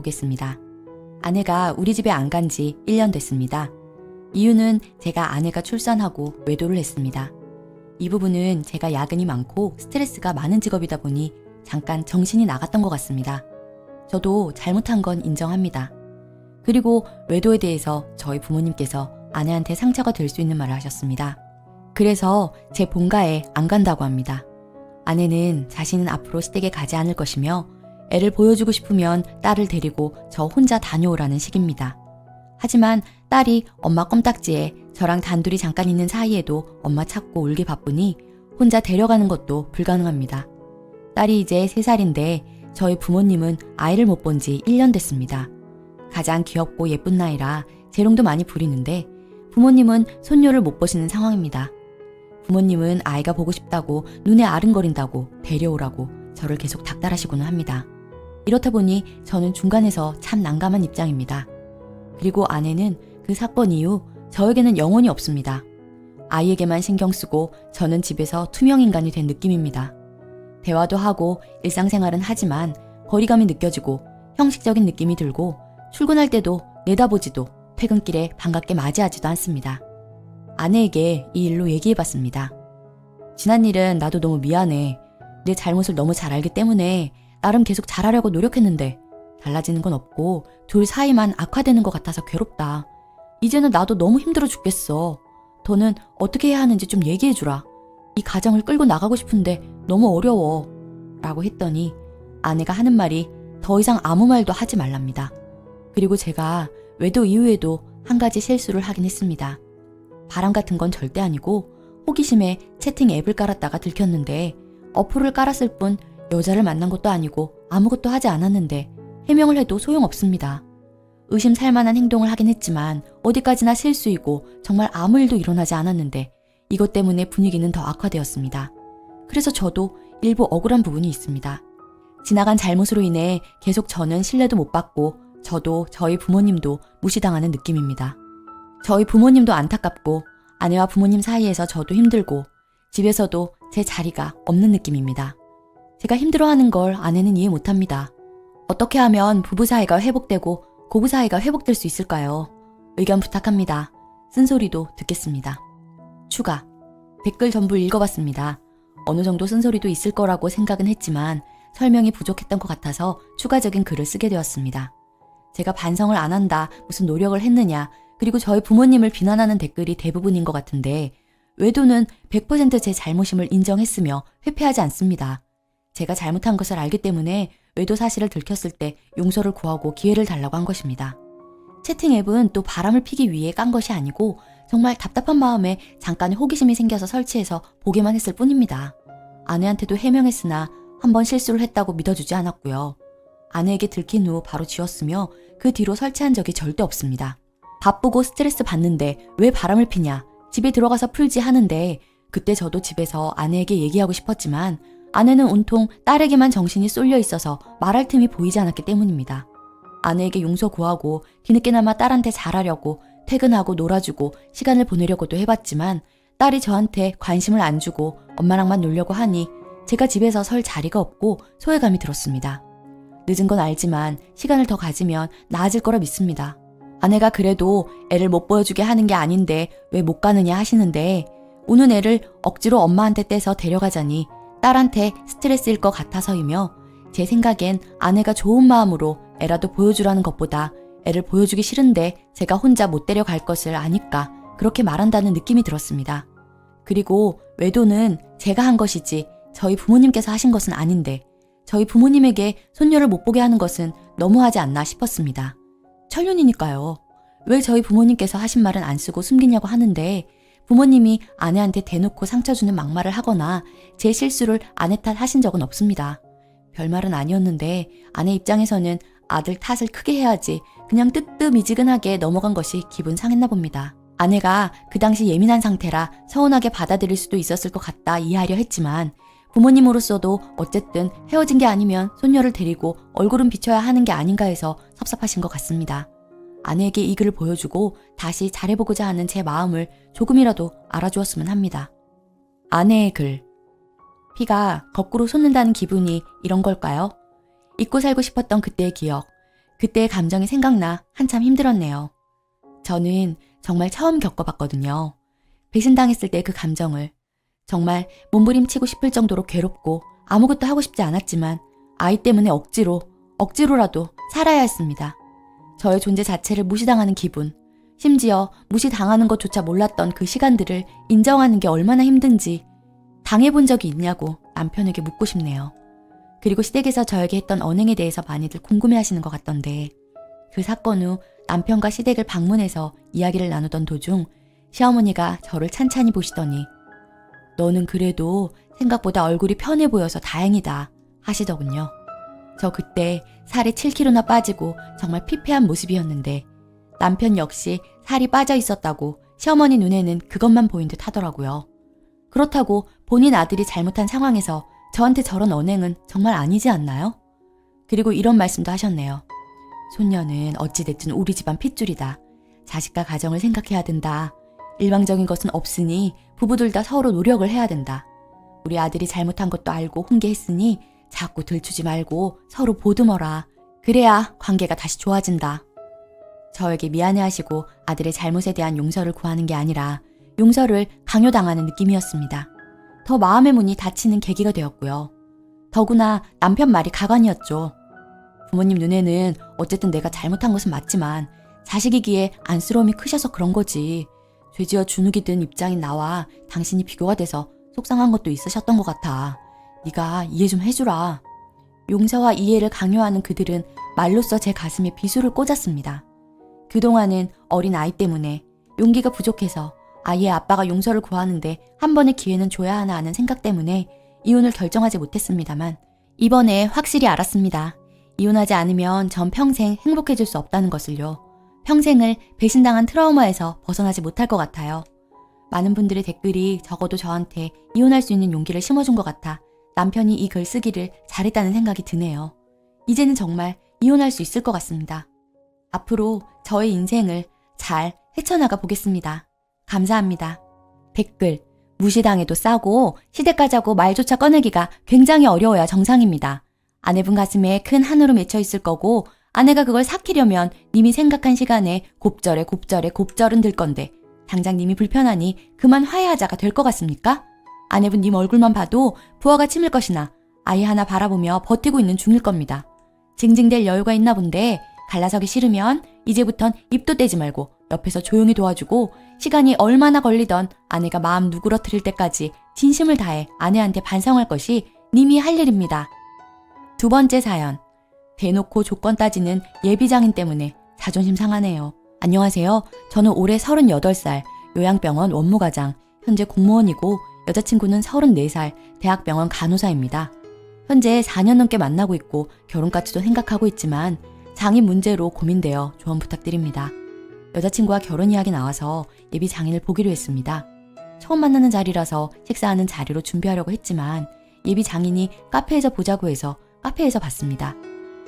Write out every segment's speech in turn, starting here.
보겠습니다. 아내가 우리 집에 안 간 지 1년 됐습니다. 이유는 제가 아내가 출산하고 외도를 했습니다. 이 부분은 제가 야근이 많고 스트레스가 많은 직업이다 보니 잠깐 정신이 나갔던 것 같습니다. 저도 잘못한 건 인정합니다. 그리고 외도에 대해서 저희 부모님께서 아내한테 상처가 될 수 있는 말을 하셨습니다. 그래서 제 본가에 안 간다고 합니다. 아내는 자신은 앞으로 시댁에 가지 않을 것이며 애를 보여주고 싶으면 딸을 데리고 저 혼자 다녀오라는 식입니다. 하지만 딸이 엄마 껌딱지에 저랑 단둘이 잠깐 있는 사이에도 엄마 찾고 울기 바쁘니 혼자 데려가는 것도 불가능합니다. 딸이 이제 3살인데 저희 부모님은 아이를 못 본 지 1년 됐습니다. 가장 귀엽고 예쁜 나이라 재롱도 많이 부리는데 부모님은 손녀를 못 보시는 상황입니다. 부모님은 아이가 보고 싶다고 눈에 아른거린다고 데려오라고 저를 계속 닥달하시고는 합니다. 이렇다 보니 저는 중간에서 참 난감한 입장입니다. 그리고 아내는 그 사건 이후 저에게는 영혼이 없습니다. 아이에게만 신경 쓰고 저는 집에서 투명인간이 된 느낌입니다. 대화도 하고 일상생활은 하지만 거리감이 느껴지고 형식적인 느낌이 들고 출근할 때도 내다보지도 퇴근길에 반갑게 맞이하지도 않습니다. 아내에게 이 일로 얘기해봤습니다. 지난 일은 나도 너무 미안해. 내 잘못을 너무 잘 알기 때문에 나름 계속 잘하려고 노력했는데 달라지는 건 없고 둘 사이만 악화되는 것 같아서 괴롭다. 이제는 나도 너무 힘들어 죽겠어. 더는 어떻게 해야 하는지 좀 얘기해주라. 이 가정을 끌고 나가고 싶은데 너무 어려워. 라고 했더니 아내가 하는 말이 더 이상 아무 말도 하지 말랍니다. 그리고 제가 외도 이후에도 한 가지 실수를 하긴 했습니다. 바람 같은 건 절대 아니고 호기심에 채팅 앱을 깔았다가 들켰는데 어플을 깔았을 뿐 여자를 만난 것도 아니고 아무것도 하지 않았는데 해명을 해도 소용없습니다. 의심 살만한 행동을 하긴 했지만 어디까지나 실수이고 정말 아무 일도 일어나지 않았는데 이것 때문에 분위기는 더 악화되었습니다. 그래서 저도 일부 억울한 부분이 있습니다. 지나간 잘못으로 인해 계속 저는 신뢰도 못 받고 저도 저희 부모님도 무시당하는 느낌입니다. 저희 부모님도 안타깝고 아내와 부모님 사이에서 저도 힘들고 집에서도 제 자리가 없는 느낌입니다. 제가 힘들어하는 걸 아내는 이해 못합니다. 어떻게 하면 부부 사이가 회복되고 고부 사이가 회복될 수 있을까요? 의견 부탁합니다. 쓴소리도 듣겠습니다. 추가. 댓글 전부 읽어봤습니다. 어느 정도 쓴소리도 있을 거라고 생각은 했지만 설명이 부족했던 것 같아서 추가적인 글을 쓰게 되었습니다. 제가 반성을 안 한다, 무슨 노력을 했느냐, 그리고 저희 부모님을 비난하는 댓글이 대부분인 것 같은데 외도는 100% 제 잘못임을 인정했으며 회피하지 않습니다. 제가 잘못한 것을 알기 때문에 외도 사실을 들켰을 때 용서를 구하고 기회를 달라고 한 것입니다. 채팅 앱은 또 바람을 피기 위해 깐 것이 아니고 정말 답답한 마음에 잠깐의 호기심이 생겨서 설치해서 보기만 했을 뿐입니다. 아내한테도 해명했으나 한번 실수를 했다고 믿어주지 않았고요. 아내에게 들킨 후 바로 지웠으며 그 뒤로 설치한 적이 절대 없습니다. 바쁘고 스트레스 받는데 왜 바람을 피냐, 집에 들어가서 풀지 하는데 그때 저도 집에서 아내에게 얘기하고 싶었지만 아내는 온통 딸에게만 정신이 쏠려 있어서 말할 틈이 보이지 않았기 때문입니다. 아내에게 용서 구하고 뒤늦게나마 딸한테 잘하려고 퇴근하고 놀아주고 시간을 보내려고도 해봤지만 딸이 저한테 관심을 안 주고 엄마랑만 놀려고 하니 제가 집에서 설 자리가 없고 소외감이 들었습니다. 늦은 건 알지만 시간을 더 가지면 나아질 거라 믿습니다. 아내가 그래도 애를 못 보여주게 하는 게 아닌데 왜 못 가느냐 하시는데 우는 애를 억지로 엄마한테 떼서 데려가자니 딸한테 스트레스일 것 같아서이며 제 생각엔 아내가 좋은 마음으로 애라도 보여주라는 것보다 애를 보여주기 싫은데 제가 혼자 못 데려갈 것을 아니까 그렇게 말한다는 느낌이 들었습니다. 그리고 외도는 제가 한 것이지 저희 부모님께서 하신 것은 아닌데 저희 부모님에게 손녀를 못 보게 하는 것은 너무하지 않나 싶었습니다. 천륜이니까요. 왜 저희 부모님께서 하신 말은 안 쓰고 숨기냐고 하는데 부모님이 아내한테 대놓고 상처 주는 막말을 하거나 제 실수를 아내 탓 하신 적은 없습니다. 별말은 아니었는데 아내 입장에서는 아들 탓을 크게 해야지 그냥 뜨뜻미지근하게 넘어간 것이 기분 상했나 봅니다. 아내가 그 당시 예민한 상태라 서운하게 받아들일 수도 있었을 것 같다 이해하려 했지만 부모님으로서도 어쨌든 헤어진 게 아니면 손녀를 데리고 얼굴은 비춰야 하는 게 아닌가 해서 섭섭하신 것 같습니다. 아내에게 이 글을 보여주고 다시 잘해보고자 하는 제 마음을 조금이라도 알아주었으면 합니다. 아내의 글. 피가 거꾸로 솟는다는 기분이 이런 걸까요? 잊고 살고 싶었던 그때의 기억. 그때의 감정이 생각나 한참 힘들었네요. 저는 정말 처음 겪어봤거든요. 배신당했을 때 그 감정을. 정말 몸부림치고 싶을 정도로 괴롭고 아무것도 하고 싶지 않았지만 아이 때문에 억지로라도 살아야 했습니다. 저의 존재 자체를 무시당하는 기분, 심지어 무시당하는 것조차 몰랐던 그 시간들을 인정하는 게 얼마나 힘든지 당해본 적이 있냐고 남편에게 묻고 싶네요. 그리고 시댁에서 저에게 했던 언행에 대해서 많이들 궁금해하시는 것 같던데 그 사건 후 남편과 시댁을 방문해서 이야기를 나누던 도중 시어머니가 저를 찬찬히 보시더니 너는 그래도 생각보다 얼굴이 편해 보여서 다행이다 하시더군요. 저 그때 살이 7kg나 빠지고 정말 피폐한 모습이었는데 남편 역시 살이 빠져 있었다고 시어머니 눈에는 그것만 보인 듯 하더라고요. 그렇다고 본인 아들이 잘못한 상황에서 저한테 저런 언행은 정말 아니지 않나요? 그리고 이런 말씀도 하셨네요. 손녀는 어찌됐든 우리 집안 핏줄이다. 자식과 가정을 생각해야 된다. 일방적인 것은 없으니 부부들 다 서로 노력을 해야 된다. 우리 아들이 잘못한 것도 알고 훈계했으니 자꾸 들추지 말고 서로 보듬어라. 그래야 관계가 다시 좋아진다. 저에게 미안해하시고 아들의 잘못에 대한 용서를 구하는 게 아니라 용서를 강요당하는 느낌이었습니다. 더 마음의 문이 닫히는 계기가 되었고요. 더구나 남편 말이 가관이었죠. 부모님 눈에는 어쨌든 내가 잘못한 것은 맞지만 자식이기에 안쓰러움이 크셔서 그런 거지. 죄지어 주눅이 든 입장인 나와 당신이 비교가 돼서 속상한 것도 있으셨던 것 같아. 네가 이해 좀 해주라. 용서와 이해를 강요하는 그들은 말로써 제 가슴에 비수를 꽂았습니다. 그동안은 어린 아이 때문에 용기가 부족해서 아이의 아빠가 용서를 구하는데 한 번의 기회는 줘야 하나 하는 생각 때문에 이혼을 결정하지 못했습니다만 이번에 확실히 알았습니다. 이혼하지 않으면 전 평생 행복해질 수 없다는 것을요. 평생을 배신당한 트라우마에서 벗어나지 못할 것 같아요. 많은 분들의 댓글이 적어도 저한테 이혼할 수 있는 용기를 심어준 것 같아 남편이 이 글 쓰기를 잘했다는 생각이 드네요. 이제는 정말 이혼할 수 있을 것 같습니다. 앞으로 저의 인생을 잘 헤쳐나가 보겠습니다. 감사합니다. 댓글, 무시당해도 싸고 시댁 가자고 말조차 꺼내기가 굉장히 어려워야 정상입니다. 아내분 가슴에 큰 한우로 맺혀 있을 거고 아내가 그걸 삭히려면 님이 생각한 시간에 곱절은 들 건데 당장 님이 불편하니 그만 화해하자가 될 것 같습니까? 아내분 님 얼굴만 봐도 부하가 침을 것이나 아이 하나 바라보며 버티고 있는 중일 겁니다. 징징댈 여유가 있나 본데 갈라서기 싫으면 이제부턴 입도 떼지 말고 옆에서 조용히 도와주고 시간이 얼마나 걸리던 아내가 마음 누그러뜨릴 때까지 진심을 다해 아내한테 반성할 것이 님이 할 일입니다. 두 번째 사연. 대놓고 조건 따지는 예비장인 때문에 자존심 상하네요. 안녕하세요. 저는 올해 38살, 요양병원 원무과장, 현재 공무원이고 여자친구는 34살, 대학병원 간호사입니다. 현재 4년 넘게 만나고 있고 결혼까지도 생각하고 있지만 장인 문제로 고민되어 조언 부탁드립니다. 여자친구와 결혼 이야기 나와서 예비 장인을 보기로 했습니다. 처음 만나는 자리라서 식사하는 자리로 준비하려고 했지만 예비 장인이 카페에서 보자고 해서 카페에서 봤습니다.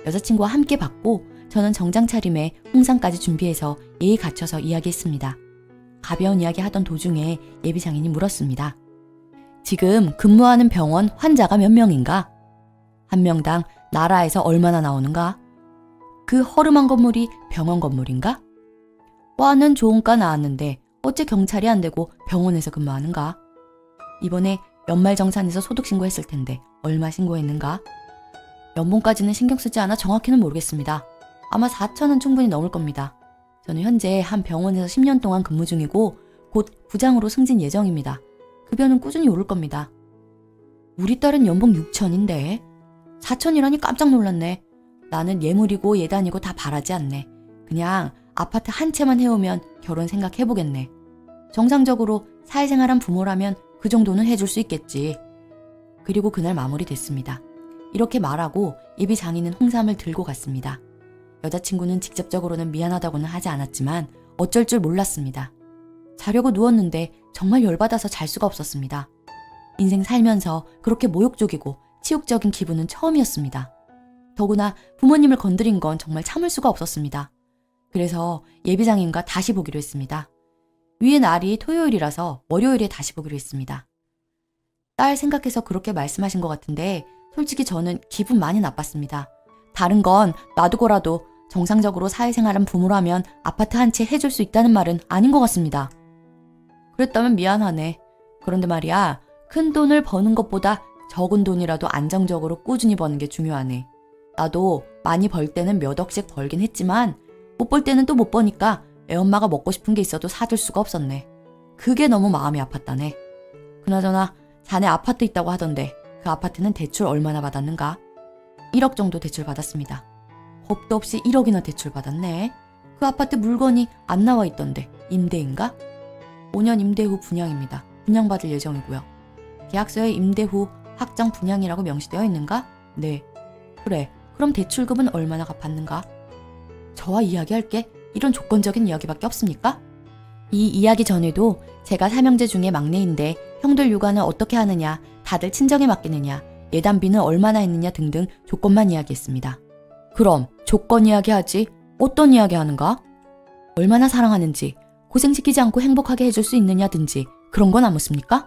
여자친구와 함께 봤고 저는 정장 차림에 홍상까지 준비해서 예의 갖춰서 이야기했습니다. 가벼운 이야기 하던 도중에 예비 장인이 물었습니다. 지금 근무하는 병원 환자가 몇 명인가? 한 명당 나라에서 얼마나 나오는가? 그 허름한 건물이 병원 건물인가? 과는 좋은 과 나왔는데 어째 경찰이 안 되고 병원에서 근무하는가? 이번에 연말정산에서 소득 신고했을 텐데 얼마 신고했는가? 연봉까지는 신경 쓰지 않아 정확히는 모르겠습니다. 아마 4천은 충분히 넘을 겁니다. 저는 현재 한 병원에서 10년 동안 근무 중이고 곧 부장으로 승진 예정입니다. 급여는 꾸준히 오를 겁니다. 우리 딸은 연봉 6천인데 4천이라니 깜짝 놀랐네. 나는 예물이고 예단이고 다 바라지 않네. 그냥 아파트 한 채만 해오면 결혼 생각해보겠네. 정상적으로 사회생활한 부모라면 그 정도는 해줄 수 있겠지. 그리고 그날 마무리됐습니다. 이렇게 말하고 예비 장인은 홍삼을 들고 갔습니다. 여자친구는 직접적으로는 미안하다고는 하지 않았지만 어쩔 줄 몰랐습니다. 자려고 누웠는데 정말 열받아서 잘 수가 없었습니다. 인생 살면서 그렇게 모욕적이고 치욕적인 기분은 처음이었습니다. 더구나 부모님을 건드린 건 정말 참을 수가 없었습니다. 그래서 예비장인과 다시 보기로 했습니다. 위의 날이 토요일이라서 월요일에 다시 보기로 했습니다. 딸 생각해서 그렇게 말씀하신 것 같은데 솔직히 저는 기분 많이 나빴습니다. 다른 건 놔두고라도 정상적으로 사회생활한 부모라면 아파트 한 채 해줄 수 있다는 말은 아닌 것 같습니다. 그랬다면 미안하네. 그런데 말이야, 큰 돈을 버는 것보다 적은 돈이라도 안정적으로 꾸준히 버는 게 중요하네. 나도 많이 벌 때는 몇 억씩 벌긴 했지만 못 벌 때는 또 못 버니까 애엄마가 먹고 싶은 게 있어도 사줄 수가 없었네. 그게 너무 마음이 아팠다네. 그나저나 자네 아파트 있다고 하던데 그 아파트는 대출 얼마나 받았는가? 1억 정도 대출 받았습니다. 겁도 없이 1억이나 대출 받았네. 그 아파트 물건이 안 나와 있던데 임대인가? 5년 임대 후 분양입니다. 분양받을 예정이고요. 계약서에 임대 후 확정 분양이라고 명시되어 있는가? 네. 그래. 그럼 대출금은 얼마나 갚았는가? 저와 이야기할게. 이런 조건적인 이야기밖에 없습니까? 이 이야기 전에도 제가 삼형제 중에 막내인데 형들 육아는 어떻게 하느냐, 다들 친정에 맡기느냐, 예단비는 얼마나 했느냐 등등 조건만 이야기했습니다. 그럼 조건 이야기하지 어떤 이야기 하는가? 얼마나 사랑하는지, 고생시키지 않고 행복하게 해줄 수 있느냐든지 그런 건 안 묻습니까?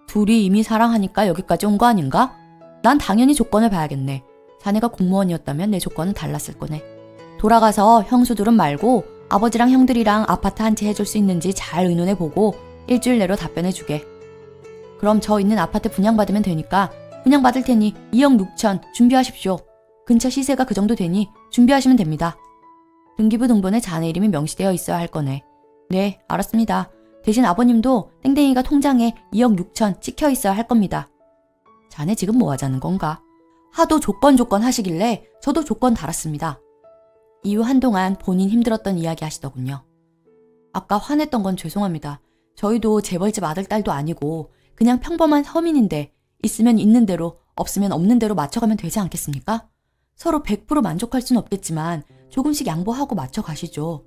둘이 이미 사랑하니까 여기까지 온 거 아닌가? 난 당연히 조건을 봐야겠네. 자네가 공무원이었다면 내 조건은 달랐을 거네. 돌아가서 형수들은 말고 아버지랑 형들이랑 아파트 한 채 해줄 수 있는지 잘 의논해보고 일주일 내로 답변해주게. 그럼 저 있는 아파트 분양받으면 되니까 분양받을 테니 2억 6천 준비하십시오. 근처 시세가 그 정도 되니 준비하시면 됩니다. 등기부 등본에 자네 이름이 명시되어 있어야 할 거네. 네, 알았습니다. 대신 아버님도 땡땡이가 통장에 2억 6천 찍혀 있어야 할 겁니다. 자네 지금 뭐 하자는 건가? 하도 조건 하시길래 저도 조건 달았습니다. 이후 한동안 본인 힘들었던 이야기 하시더군요. 아까 화냈던 건 죄송합니다. 저희도 재벌집 아들딸도 아니고 그냥 평범한 서민인데 있으면 있는 대로 없으면 없는 대로 맞춰가면 되지 않겠습니까? 서로 100% 만족할 순 없겠지만 조금씩 양보하고 맞춰가시죠.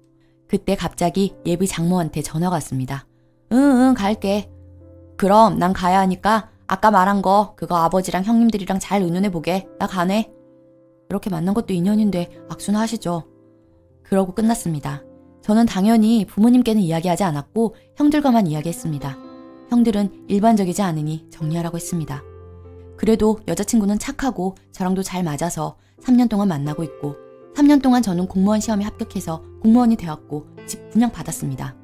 그때 갑자기 예비 장모한테 전화가 왔습니다. 응, 갈게. 그럼 난 가야 하니까 아까 말한 거 그거 아버지랑 형님들이랑 잘 의논해보게. 나 가네. 이렇게 만난 것도 인연인데 악수나 하시죠. 그러고 끝났습니다. 저는 당연히 부모님께는 이야기하지 않았고 형들과만 이야기했습니다. 형들은 일반적이지 않으니 정리하라고 했습니다. 그래도 여자친구는 착하고 저랑도 잘 맞아서 3년 동안 만나고 있고 3년 동안 저는 공무원 시험에 합격해서 공무원이 되었고 집 분양받았습니다.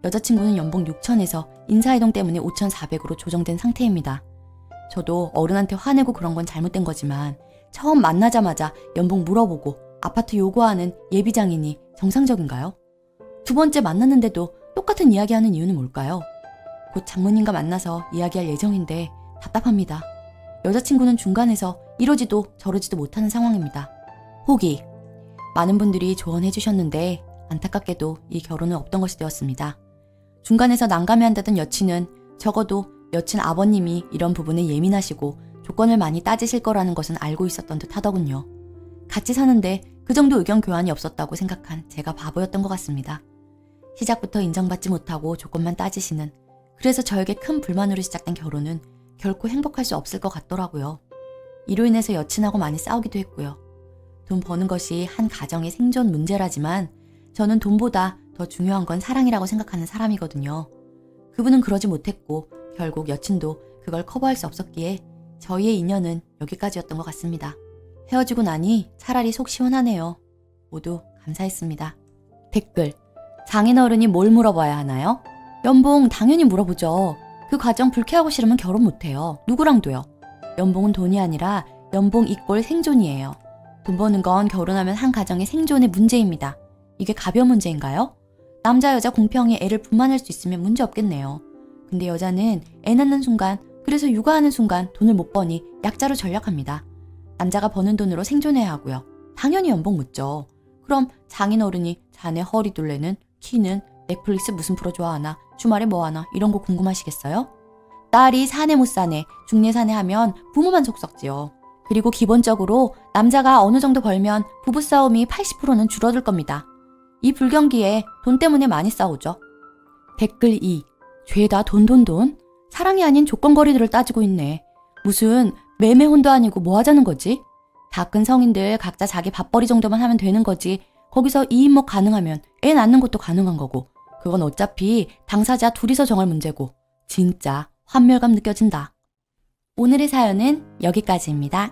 여자친구는 연봉 6천에서 인사이동 때문에 5,400으로 조정된 상태입니다. 저도 어른한테 화내고 그런 건 잘못된 거지만 처음 만나자마자 연봉 물어보고 아파트 요구하는 예비장인이 정상적인가요? 두 번째 만났는데도 똑같은 이야기하는 이유는 뭘까요? 곧 장모님과 만나서 이야기할 예정인데 답답합니다. 여자친구는 중간에서 이러지도 저러지도 못하는 상황입니다. 호기. 많은 분들이 조언해 주셨는데 안타깝게도 이 결혼은 없던 것이 되었습니다. 중간에서 난감해한다던 여친은 적어도 여친 아버님이 이런 부분에 예민하시고 조건을 많이 따지실 거라는 것은 알고 있었던 듯 하더군요. 같이 사는데 그 정도 의견 교환이 없었다고 생각한 제가 바보였던 것 같습니다. 시작부터 인정받지 못하고 조건만 따지시는, 그래서 저에게 큰 불만으로 시작된 결혼은 결코 행복할 수 없을 것 같더라고요. 이로 인해서 여친하고 많이 싸우기도 했고요. 돈 버는 것이 한 가정의 생존 문제라지만 저는 돈보다 더 중요한 건 사랑이라고 생각하는 사람이거든요. 그분은 그러지 못했고 결국 여친도 그걸 커버할 수 없었기에 저희의 인연은 여기까지였던 것 같습니다. 헤어지고 나니 차라리 속 시원하네요. 모두 감사했습니다. 댓글. 장인어른이 뭘 물어봐야 하나요? 연봉 당연히 물어보죠. 그 과정 불쾌하고 싫으면 결혼 못해요. 누구랑도요. 연봉은 돈이 아니라 연봉 이꼴 생존이에요. 돈 버는 건 결혼하면 한 가정의 생존의 문제입니다. 이게 가벼운 문제인가요? 남자 여자 공평히 애를 분만할 수 있으면 문제 없겠네요. 근데 여자는 애 낳는 순간, 그래서 육아하는 순간 돈을 못 버니 약자로 전락합니다. 남자가 버는 돈으로 생존해야 하고요. 당연히 연봉 묻죠. 그럼 장인어른이 자네 허리 둘레는, 키는, 넷플릭스 무슨 프로 좋아하나, 주말에 뭐하나 이런 거 궁금하시겠어요? 딸이 사내 못 사내, 중내 사내 하면 부모만 속 썩지요. 그리고 기본적으로 남자가 어느 정도 벌면 부부싸움이 80%는 줄어들 겁니다. 이 불경기에 돈 때문에 많이 싸우죠. 댓글 2. 죄다 돈. 사랑이 아닌 조건거리들을 따지고 있네. 무슨 매매혼도 아니고 뭐 하자는 거지? 다 큰 성인들 각자 자기 밥벌이 정도만 하면 되는 거지. 거기서 이인목 가능하면 애 낳는 것도 가능한 거고. 그건 어차피 당사자 둘이서 정할 문제고. 진짜 환멸감 느껴진다. 오늘의 사연은 여기까지입니다.